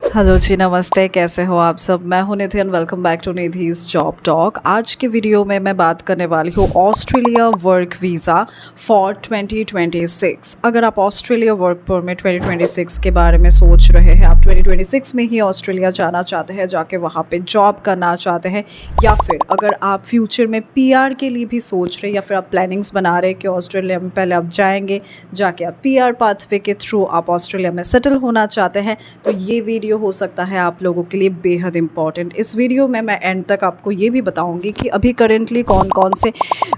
Hello जी, नमस्ते। कैसे हो आप सब? मैं हूं Nidhi and welcome back to Nidhi's job talk. आज के वीडियो में मैं बात करने वाली हूँ ऑस्ट्रेलिया वर्क वीज़ा फॉर 2026। अगर आप ऑस्ट्रेलिया वर्क परमिट 2026 के बारे में सोच रहे हैं, आप 2026 में ही ऑस्ट्रेलिया जाना चाहते हैं, जाके वहाँ पे जॉब करना चाहते हैं, या फिर अगर आप फ्यूचर में PR के लिए भी सोच रहे हैं, या फिर आप प्लानिंग्स बना रहे हैं कि ऑस्ट्रेलिया में पहले आप जाएंगे, जाके आप PR पाथवे के थ्रू आप ऑस्ट्रेलिया में सेटल होना चाहते हैं, तो ये वीडियो हो सकता है आप लोगों के लिए बेहद इंपॉर्टेंट। इस वीडियो में मैं एंड तक आपको ये भी बताऊंगी कि अभी करेंटली कौन कौन से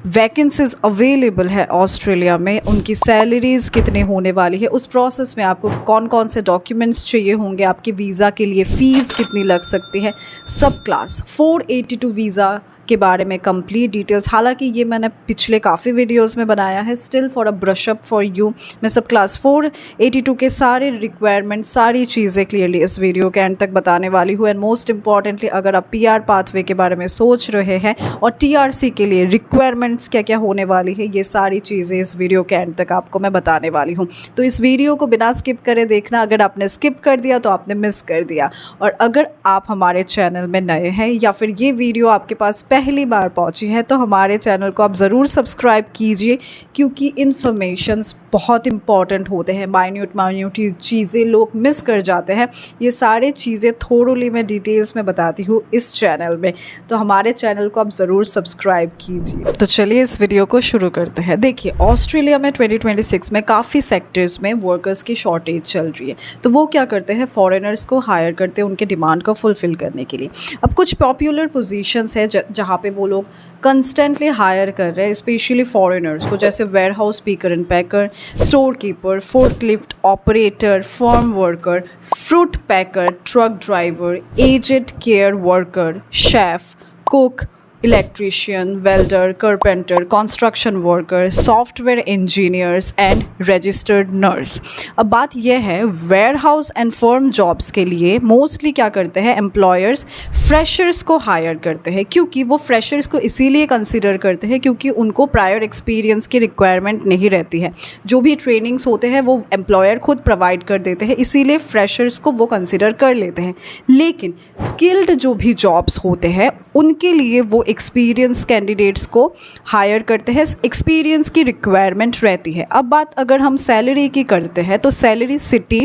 वैकेंसीज अवेलेबल है ऑस्ट्रेलिया में, उनकी सैलरीज कितने होने वाली है, उस प्रोसेस में आपको कौन कौन से डॉक्यूमेंट्स चाहिए होंगे, आपके वीज़ा के लिए फ़ीस कितनी लग सकती है, सब क्लास 482 वीज़ा के बारे में कंप्लीट डिटेल्स। हालांकि ये मैंने पिछले काफ़ी वीडियोस में बनाया है, still for a brush up for you मैं सब क्लास 482 के सारे रिक्वायरमेंट, सारी चीज़ें क्लियरली इस वीडियो के एंड तक बताने वाली हूँ। एंड मोस्ट इंपॉर्टेंटली, अगर आप PR पाथवे के बारे में सोच रहे हैं और TRC के लिए रिक्वायरमेंट्स क्या क्या होने वाली है, ये सारी चीज़ें इस वीडियो के एंड तक आपको मैं बताने वाली हूँ। तो इस वीडियो को बिना स्किप करे देखना। अगर आपने स्किप कर दिया तो आपने मिस कर दिया। और अगर आप हमारे चैनल में नए हैं या फिर ये वीडियो आपके पास पहली बार पहुंची है, तो हमारे चैनल को आप ज़रूर सब्सक्राइब कीजिए, क्योंकि इन्फॉर्मेशंस बहुत इंपॉर्टेंट होते हैं। माइन्यूट चीज़ें लोग मिस कर जाते हैं। ये सारी चीज़ें थोड़ी मैं डिटेल्स में बताती हूँ इस चैनल में, तो हमारे चैनल को आप ज़रूर सब्सक्राइब कीजिए। तो चलिए इस वीडियो को शुरू करते हैं। देखिए, ऑस्ट्रेलिया में 2026 में काफ़ी सेक्टर्स में वर्कर्स की शॉर्टेज चल रही है, तो वो क्या करते हैं, फॉरेनर्स को हायर करते हैं उनके डिमांड को फुलफ़िल करने के लिए। अब कुछ पॉपुलर पोजीशंस है जहाँ पे वो लोग कंस्टेंटली हायर कर रहे हैं, स्पेशली फॉरेनर्स को, जैसे warehouse picker and packer, store keeper, forklift operator, farm worker, fruit packer, truck driver, aged care worker, chef, cook, electrician, welder, carpenter, construction worker, software engineers and registered nurse. अब बात यह है, warehouse and farm jobs के लिए mostly क्या करते हैं employers, freshers को हायर करते हैं। क्योंकि वो फ्रेशर्स को इसीलिए कंसिडर करते हैं क्योंकि उनको प्रायर एक्सपीरियंस की रिक्वायरमेंट नहीं रहती है। जो भी ट्रेनिंग्स होते हैं वो एम्प्लॉयर खुद प्रोवाइड कर देते हैं, इसीलिए फ्रेशर्स को वो कंसिडर कर लेते हैं। लेकिन स्किल्ड जो भी जॉब्स होते हैं उनके लिए वो एक्सपीरियंस कैंडिडेट्स को हायर करते हैं, एक्सपीरियंस की रिक्वायरमेंट रहती है। अब बात अगर हम सैलरी की करते हैं, तो सैलरी सिटी,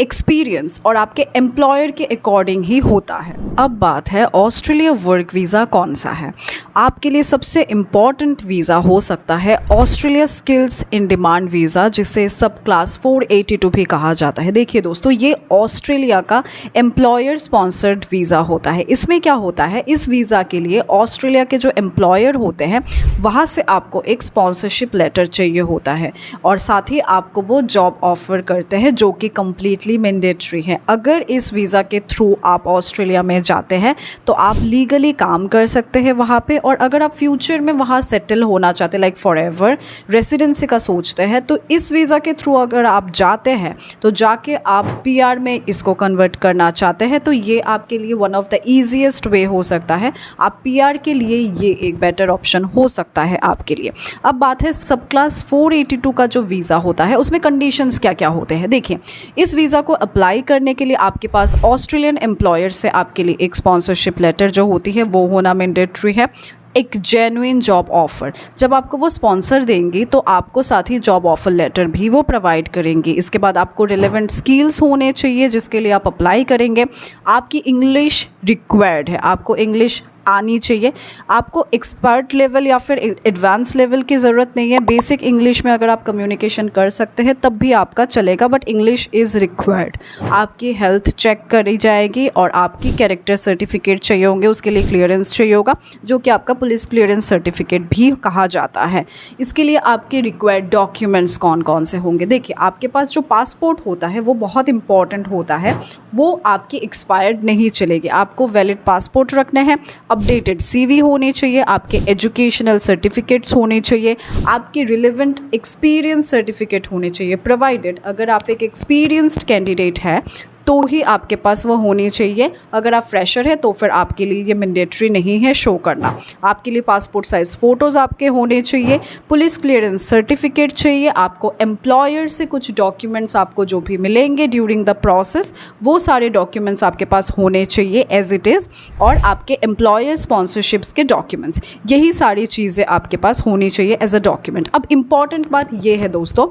एक्सपीरियंस और आपके एम्प्लॉयर के अकॉर्डिंग ही होता है। अब बात है ऑस्ट्रेलिया वर्क वीज़ा कौन सा है। आपके लिए सबसे इम्पॉर्टेंट वीज़ा हो सकता है Australia skills in demand visa, जिसे सब क्लास 482 भी कहा जाता है। देखिए दोस्तों, ये ऑस्ट्रेलिया का एम्प्लॉयर स्पॉन्सर्ड वीज़ा होता है। इसमें क्या होता है, इस वीज़ा के लिए ऑस्ट्रेलिया के जो एम्प्लॉयर होते हैं वहाँ से आपको एक स्पॉन्सरशिप लेटर चाहिए होता है, और साथ ही आपको वो जॉब ऑफ़र करते हैं जो कि कम्प्लीटली मैंडेटरी है। अगर इस वीज़ा के थ्रू आप ऑस्ट्रेलिया में जाते हैं तो आप लीगली काम कर सकते हैं वहाँ पे, और अगर आप फ्यूचर में वहाँ सेटल होना चाहते हैं, लाइक फॉर एवर रेसिडेंसी का सोचते हैं, तो इस वीज़ा के थ्रू अगर आप जाते हैं तो जाके आप PR में इसको कन्वर्ट करना चाहते हैं, तो ये आपके लिए वन ऑफ द ईजीएस्ट वे हो सकता है। आप PR के लिए ये एक बेटर ऑप्शन हो सकता है आपके लिए। अब बात है सब क्लास 482 का जो वीज़ा होता है, उसमें कंडीशंस क्या क्या होते हैं। देखिए, इस वीज़ा को अप्लाई करने के लिए आपके पास ऑस्ट्रेलियन एम्प्लॉयर से आपके लिए एक स्पॉन्सरशिप लेटर जो होती है वो होना मैंडेटरी है। एक जेन्युइन जॉब ऑफ़र, जब आपको वो स्पॉन्सर देंगी तो आपको साथ ही जॉब ऑफ़र लेटर भी वो प्रोवाइड करेंगी। इसके बाद आपको रिलेवेंट स्किल्स होने चाहिए जिसके लिए आप अप्लाई करेंगे। आपकी इंग्लिश रिक्वायर्ड है, आपको इंग्लिश आनी चाहिए। आपको एक्सपर्ट लेवल या फिर एडवांस लेवल की ज़रूरत नहीं है। बेसिक इंग्लिश में अगर आप कम्युनिकेशन कर सकते हैं तब भी आपका चलेगा, बट इंग्लिश इज़ रिक्वायर्ड। आपकी हेल्थ चेक करी जाएगी और आपकी कैरेक्टर सर्टिफिकेट चाहिए होंगे, उसके लिए क्लियरेंस चाहिए होगा, जो कि आपका पुलिस क्लियरेंस सर्टिफिकेट भी कहा जाता है। इसके लिए आपके रिक्वायर्ड डॉक्यूमेंट्स कौन कौन से होंगे। देखिए, आपके पास जो पासपोर्ट होता है वो बहुत इंपॉर्टेंट होता है, वो आपकी एक्सपायर्ड नहीं चलेगी। आपको वैलिड पासपोर्ट रखने हैं, अपडेटेड CV होने चाहिए, आपके एजुकेशनल सर्टिफिकेट्स होने चाहिए, आपके रिलेवेंट एक्सपीरियंस सर्टिफिकेट होने चाहिए प्रोवाइडेड। अगर आप एक एक्सपीरियंस्ड कैंडिडेट है तो ही आपके पास वो होनी चाहिए। अगर आप फ्रेशर है तो फिर आपके लिए ये मैंडेटरी नहीं है शो करना। आपके लिए पासपोर्ट साइज़ फ़ोटोज़ आपके होने चाहिए, पुलिस क्लियरेंस सर्टिफिकेट चाहिए, आपको एम्प्लॉयर से कुछ डॉक्यूमेंट्स आपको जो भी मिलेंगे ड्यूरिंग द प्रोसेस वो सारे डॉक्यूमेंट्स आपके पास होने चाहिए एज इट इज़, और आपके एम्प्लॉयर स्पॉन्सरशिप्स के डॉक्यूमेंट्स, यही सारी चीज़ें आपके पास होनी चाहिए एज अ डॉक्यूमेंट। अब इम्पॉर्टेंट बात ये है दोस्तों,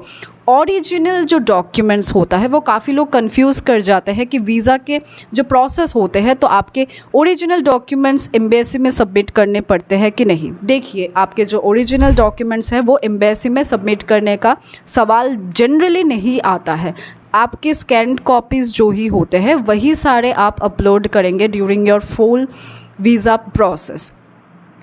ओरिजिनल जो डॉक्यूमेंट्स होता है वो काफ़ी लोग कंफ्यूज कर जाते हैं कि वीज़ा के जो प्रोसेस होते हैं तो आपके ओरिजिनल डॉक्यूमेंट्स एम्बेसी में सबमिट करने पड़ते हैं कि नहीं। देखिए, आपके जो ओरिजिनल डॉक्यूमेंट्स हैं वो एम्बेसी में सबमिट करने का सवाल जनरली नहीं आता है। आपके स्कैन्ड कॉपीज़ जो ही होते हैं वही सारे आप अपलोड करेंगे during your full visa process.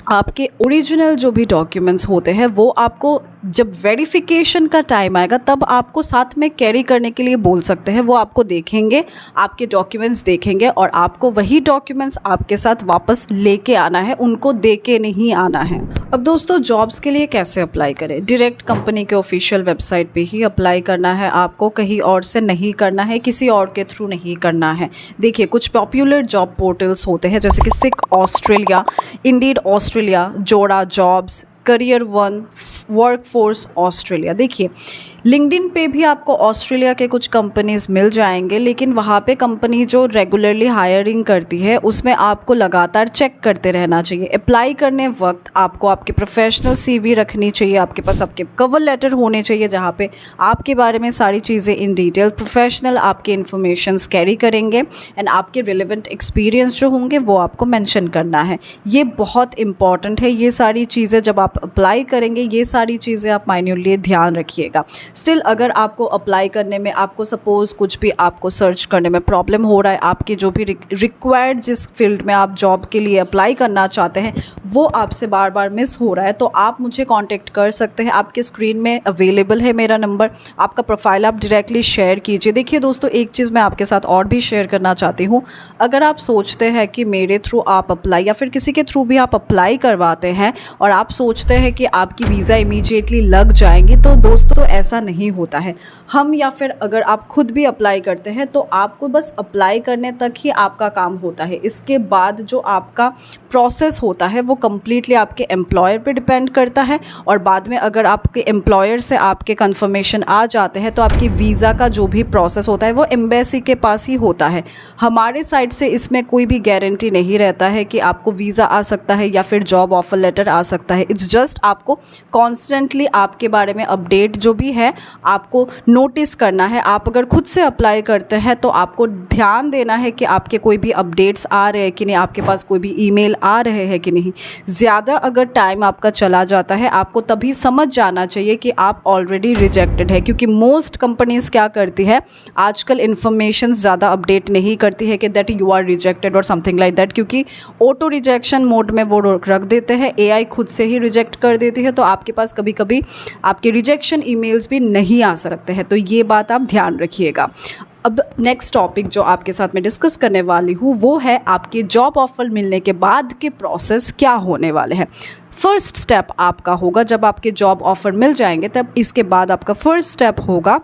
आपके ओरिजिनल जो भी डॉक्यूमेंट्स होते हैं वो आपको जब वेरिफिकेशन का टाइम आएगा तब आपको साथ में कैरी करने के लिए बोल सकते हैं। वो आपको देखेंगे, आपके डॉक्यूमेंट्स देखेंगे और आपको वही डॉक्यूमेंट्स आपके साथ वापस लेके आना है, उनको दे के नहीं आना है। अब दोस्तों, जॉब्स के लिए कैसे अप्लाई करें? डायरेक्ट कंपनी के ऑफिशियल वेबसाइट पे ही अप्लाई करना है आपको, कहीं और से नहीं करना है, किसी और के थ्रू नहीं करना है। देखिए, कुछ पॉपुलर जॉब पोर्टल्स होते हैं जैसे कि सिक ऑस्ट्रेलिया, इंडीड ऑस्ट्रेलिया, जोड़ा jobs, career one, workforce Australia. देखिए, लिंक्डइन पे भी आपको ऑस्ट्रेलिया के कुछ कंपनीज़ मिल जाएंगे, लेकिन वहाँ पे कंपनी जो रेगुलरली हायरिंग करती है उसमें आपको लगातार चेक करते रहना चाहिए। अप्लाई करने वक्त आपको आपके प्रोफेशनल सीवी रखनी चाहिए, आपके पास आपके कवर लेटर होने चाहिए जहाँ पे आपके बारे में सारी चीज़ें इन डिटेल प्रोफेशनल आपके इन्फॉर्मेशंस कैरी करेंगे एंड आपके रिलेवेंट एक्सपीरियंस जो होंगे वो आपको मेंशन करना है। ये बहुत इंपॉर्टेंट है। ये सारी चीज़ें जब आप अप्लाई करेंगे ये सारी चीज़ें आप माइन्यूटली ध्यान रखिएगा। स्टिल अगर आपको अप्लाई करने में आपको सपोज़ कुछ भी आपको सर्च करने में प्रॉब्लम हो रहा है, आपके जो भी रिक्वायर्ड जिस फील्ड में आप जॉब के लिए अप्लाई करना चाहते हैं वो आपसे बार बार मिस हो रहा है, तो आप मुझे कांटेक्ट कर सकते हैं। आपके स्क्रीन में अवेलेबल है मेरा नंबर, आपका प्रोफाइल आप डायरेक्टली शेयर कीजिए। देखिए दोस्तों, एक चीज़ मैं आपके साथ और भी शेयर करना चाहती हूँ। अगर आप सोचते हैं कि मेरे थ्रू आप अप्लाई या फिर किसी के थ्रू भी आप अप्लाई करवाते हैं और आप सोचते हैं कि आपकी वीज़ा इमीडिएटली लग जाएंगी, तो दोस्तों ऐसा नहीं होता है। हम या फिर अगर आप खुद भी अप्लाई करते हैं तो आपको बस अप्लाई करने तक ही आपका काम होता है। इसके बाद जो आपका प्रोसेस होता है वो कम्प्लीटली आपके एम्प्लॉयर पे डिपेंड करता है, और बाद में अगर आपके एम्प्लॉयर से आपके कंफर्मेशन आ जाते हैं तो आपकी वीज़ा का जो भी प्रोसेस होता है वो एम्बेसी के पास ही होता है। हमारे साइड से इसमें कोई भी गारंटी नहीं रहता है कि आपको वीज़ा आ सकता है या फिर जॉब ऑफर लेटर आ सकता है। इट्स जस्ट आपको कॉन्स्टेंटली आपके बारे में अपडेट जो भी है आपको नोटिस करना है। आप अगर खुद से अप्लाई करते हैं तो आपको ध्यान देना है कि आपके कोई भी अपडेट्स आ रहे हैं कि नहीं, आपके पास कोई भी ईमेल आ रहे हैं कि नहीं। ज़्यादा अगर टाइम आपका चला जाता है आपको तभी समझ जाना चाहिए कि आप ऑलरेडी रिजेक्टेड है, क्योंकि मोस्ट कंपनीज़ क्या करती है आजकल इन्फॉर्मेशन ज़्यादा अपडेट नहीं करती है कि दैट यू आर रिजेक्टेड और समथिंग लाइक दैट, क्योंकि ऑटो रिजेक्शन मोड में वो रख देते हैं, एआई खुद से ही रिजेक्ट कर देती है, तो आपके पास कभी कभी आपके रिजेक्शन ईमेल्स भी नहीं आ सकते हैं। तो ये बात आप ध्यान रखिएगा। अब नेक्स्ट टॉपिक जो आपके साथ मैं डिस्कस करने वाली हूँ वो है आपके जॉब ऑफर मिलने के बाद के प्रोसेस क्या होने वाले हैं। फर्स्ट स्टेप आपका होगा जब आपके जॉब ऑफर मिल जाएंगे तब इसके बाद आपका फर्स्ट स्टेप होगा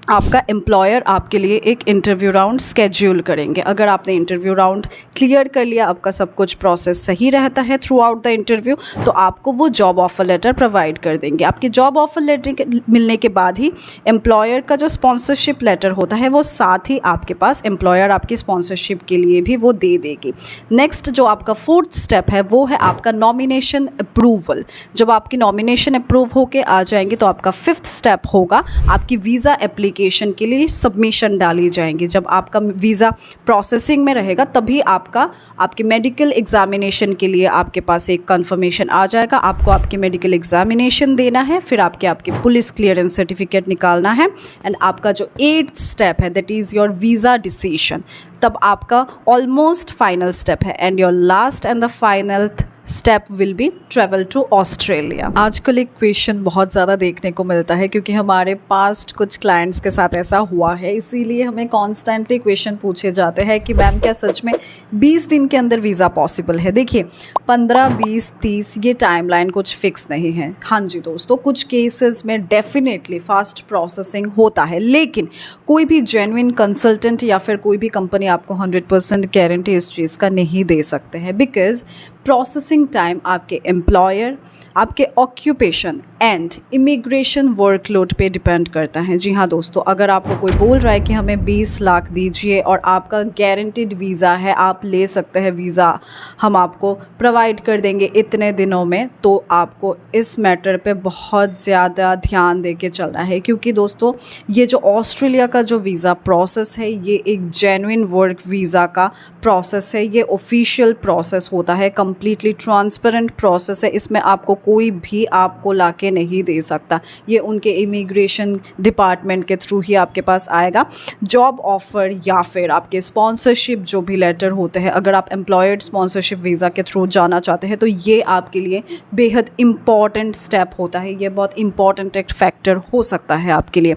आपका एम्प्लॉयर आपके लिए एक इंटरव्यू राउंड स्केड्यूल करेंगे। अगर आपने इंटरव्यू राउंड क्लियर कर लिया, आपका सब कुछ प्रोसेस सही रहता है थ्रू आउट द इंटरव्यू, तो आपको वो जॉब ऑफर लेटर प्रोवाइड कर देंगे। आपके जॉब ऑफर लेटर मिलने के बाद ही एम्प्लॉयर का जो स्पॉन्सरशिप लेटर होता है वो साथ ही आपके पास एम्प्लॉयर आपकी स्पॉन्सरशिप के लिए भी वो दे देगी। नेक्स्ट जो आपका फोर्थ स्टेप है वो है आपका नॉमिनेशन अप्रूवल। जब आपकी नॉमिनेशन अप्रूव होके आ जाएंगे तो आपका फिफ्थ स्टेप होगा आपकी वीज़ा एप्लीकेशन के लिए सबमिशन डाली जाएंगी। जब आपका वीज़ा प्रोसेसिंग में रहेगा तभी आपके मेडिकल एग्जामिनेशन के लिए आपके पास एक कंफर्मेशन आ जाएगा। आपको आपके मेडिकल एग्जामिनेशन देना है, फिर आपके पुलिस क्लियरेंस सर्टिफिकेट निकालना है, एंड आपका जो 8th स्टेप है that is your visa decision, तब आपका ऑलमोस्ट फाइनल स्टेप है। And your last and the final step will be travel to Australia. आजकल एक क्वेश्चन बहुत ज़्यादा देखने को मिलता है क्योंकि हमारे पास्ट कुछ क्लाइंट्स के साथ ऐसा हुआ है, इसीलिए हमें कॉन्स्टेंटली क्वेश्चन पूछे जाते हैं कि मैम क्या सच में 20 दिन के अंदर वीज़ा पॉसिबल है। देखिए 15, 20, 30 ये टाइमलाइन कुछ फिक्स नहीं है। हाँ जी दोस्तों, कुछ केसेस में डेफिनेटली फास्ट प्रोसेसिंग होता है, लेकिन कोई भी जेन्युइन कंसल्टेंट या फिर कोई भी कंपनी आपको 100% गारंटी इस चीज़ का नहीं दे सकते हैं, बिकॉज प्रोसेसिंग टाइम आपके एम्प्लॉयर, आपके ऑक्यूपेशन एंड इमिग्रेशन वर्कलोड पे डिपेंड करता है। जी हाँ दोस्तों, अगर आपको कोई बोल रहा है कि हमें 20 लाख दीजिए और आपका गारंटीड वीज़ा है, आप ले सकते हैं वीज़ा, हम आपको प्रोवाइड कर देंगे इतने दिनों में, तो आपको इस मैटर पे बहुत ज़्यादा ध्यान दे के चलना है, क्योंकि दोस्तों ये जो ऑस्ट्रेलिया का जो वीज़ा प्रोसेस है ये एक जेन्युइन वर्क वीज़ा का प्रोसेस है। ये ऑफिशियल प्रोसेस होता है, कंप्लीटली ट्रांसपेरेंट प्रोसेस है। इसमें आपको कोई भी आपको लाके नहीं दे सकता, ये उनके इमिग्रेशन डिपार्टमेंट के थ्रू ही आपके पास आएगा। जॉब ऑफ़र या फिर आपके स्पॉन्सरशिप जो भी लेटर होते हैं, अगर आप एम्प्लॉयड स्पॉन्सरशिप वीज़ा के थ्रू जाना चाहते हैं तो ये आपके लिए बेहद इम्पॉर्टेंट स्टेप होता है, ये बहुत इम्पॉर्टेंट एक फैक्टर हो सकता है आपके लिए।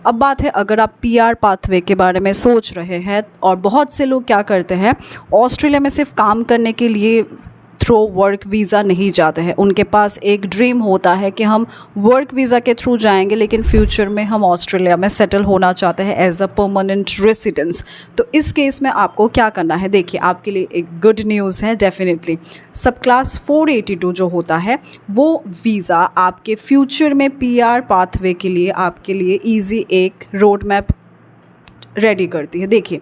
अब बात है, अगर आप PR पाथवे के बारे में सोच रहे हैं, और बहुत से लोग क्या करते हैं, ऑस्ट्रेलिया में सिर्फ काम करने के लिए थ्रू वर्क वीज़ा नहीं जाते हैं, उनके पास एक ड्रीम होता है कि हम वर्क वीज़ा के थ्रू जाएंगे लेकिन फ्यूचर में हम ऑस्ट्रेलिया में सेटल होना चाहते हैं एज अ परमानेंट रेसिडेंस। तो इस केस में आपको क्या करना है, देखिए आपके लिए एक गुड न्यूज़ है डेफिनेटली। सब क्लास 482 जो होता है वो वीज़ा आपके फ्यूचर में PR पाथवे के लिए आपके लिए ईजी एक रोड मैप रेडी करती है। देखिए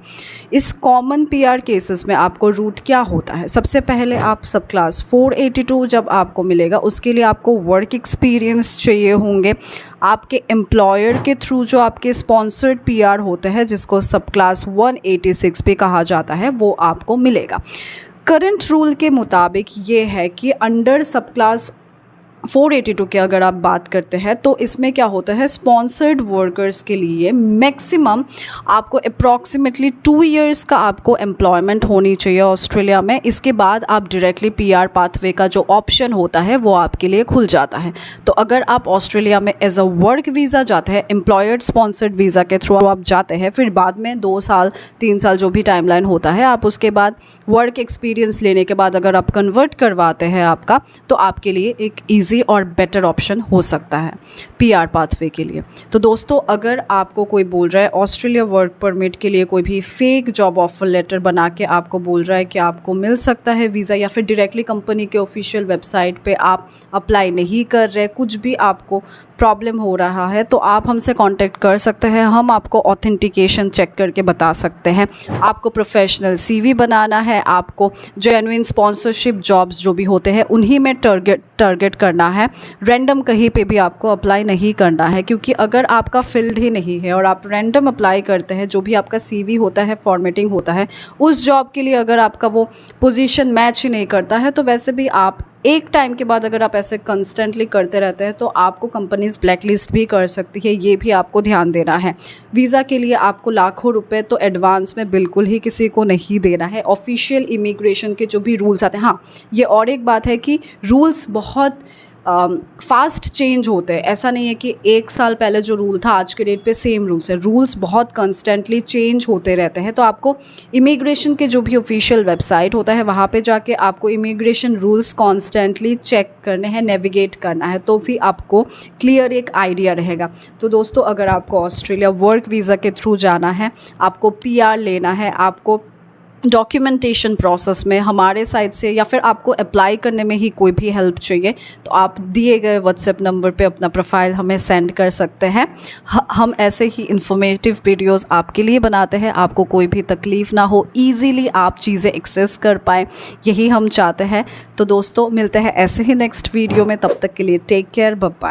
इस कॉमन PR केसेस में आपको रूट क्या होता है, सबसे पहले आप सब क्लास 482 जब आपको मिलेगा उसके लिए आपको वर्क एक्सपीरियंस चाहिए होंगे। आपके एम्प्लॉयर के थ्रू जो आपके स्पॉन्सर्ड PR होते हैं, जिसको सब क्लास 186 भी कहा जाता है, वो आपको मिलेगा। करंट रूल के मुताबिक ये है कि अंडर सब क्लास 482 की अगर आप बात करते हैं तो इसमें क्या होता है, स्पॉन्सर्ड वर्कर्स के लिए मैक्सिमम आपको अप्रॉक्सीमेटली 2 इयर्स का आपको एम्प्लॉयमेंट होनी चाहिए ऑस्ट्रेलिया में। इसके बाद आप डायरेक्टली PR पाथवे का जो ऑप्शन होता है वो आपके लिए खुल जाता है। तो अगर आप ऑस्ट्रेलिया में एज अ वर्क वीज़ा जाते हैं, एम्प्लॉयड स्पॉन्सर्ड वीज़ा के थ्रू आप जाते हैं, फिर बाद में 2 साल 3 साल जो भी टाइमलाइन होता है, आप उसके बाद वर्क एक्सपीरियंस लेने के बाद अगर आप कन्वर्ट करवाते हैं आपका, तो आपके लिए एक ईजी और बेटर ऑप्शन हो सकता है PR पाथवे के लिए। तो दोस्तों अगर आपको कोई बोल रहा है ऑस्ट्रेलिया वर्क परमिट के लिए, कोई भी फेक जॉब ऑफर लेटर बना के आपको बोल रहा है कि आपको मिल सकता है वीज़ा, या फिर डायरेक्टली कंपनी के ऑफिशियल वेबसाइट पे आप अप्लाई नहीं कर रहे, कुछ भी आपको प्रॉब्लम हो रहा है, तो आप हमसे कांटेक्ट कर सकते हैं। हम आपको ऑथेंटिकेशन चेक करके बता सकते हैं। आपको प्रोफेशनल CV बनाना है, आपको जेन्युइन स्पॉन्सरशिप जॉब्स जो भी होते हैं उन्हीं में टारगेट करना है, रैंडम कहीं पे भी आपको अप्लाई नहीं करना है, क्योंकि अगर आपका फील्ड ही नहीं है और आप रैंडम अप्लाई करते हैं, जो भी आपका CV होता है, फॉर्मेटिंग होता है, उस जॉब के लिए अगर आपका वो पोजीशन मैच ही नहीं करता है, तो वैसे भी आप एक टाइम के बाद अगर आप ऐसे कंस्टेंटली करते रहते हैं तो आपको कंपनीज ब्लैकलिस्ट भी कर सकती है, ये भी आपको ध्यान देना है। वीज़ा के लिए आपको लाखों रुपए तो एडवांस में बिल्कुल ही किसी को नहीं देना है। ऑफिशियल इमिग्रेशन के जो भी रूल्स आते हैं, हाँ ये और एक बात है कि रूल्स बहुत फास्ट चेंज होते हैं, ऐसा नहीं है कि 1 साल पहले जो रूल था आज के डेट पे सेम रूल्स है, रूल्स बहुत कंस्टेंटली चेंज होते रहते हैं। तो आपको इमिग्रेशन के जो भी ऑफिशियल वेबसाइट होता है वहाँ पे जाके आपको इमिग्रेशन रूल्स कॉन्स्टेंटली चेक करने हैं, नेविगेट करना है, तो भी आपको क्लियर एक आइडिया रहेगा। तो दोस्तों अगर आपको ऑस्ट्रेलिया वर्क वीज़ा के थ्रू जाना है, आपको PR लेना है, आपको डॉक्यूमेंटेशन प्रोसेस में हमारे साइड से या फिर आपको अप्लाई करने में ही कोई भी हेल्प चाहिए, तो आप दिए गए व्हाट्सएप नंबर पे अपना प्रोफाइल हमें सेंड कर सकते हैं। हम ऐसे ही इन्फॉर्मेटिव वीडियोस आपके लिए बनाते हैं, आपको कोई भी तकलीफ़ ना हो, ईजीली आप चीज़ें एक्सेस कर पाएँ, यही हम चाहते हैं। तो दोस्तों मिलते हैं ऐसे ही नेक्स्ट वीडियो में, तब तक के लिए टेक केयर, बाय बाय।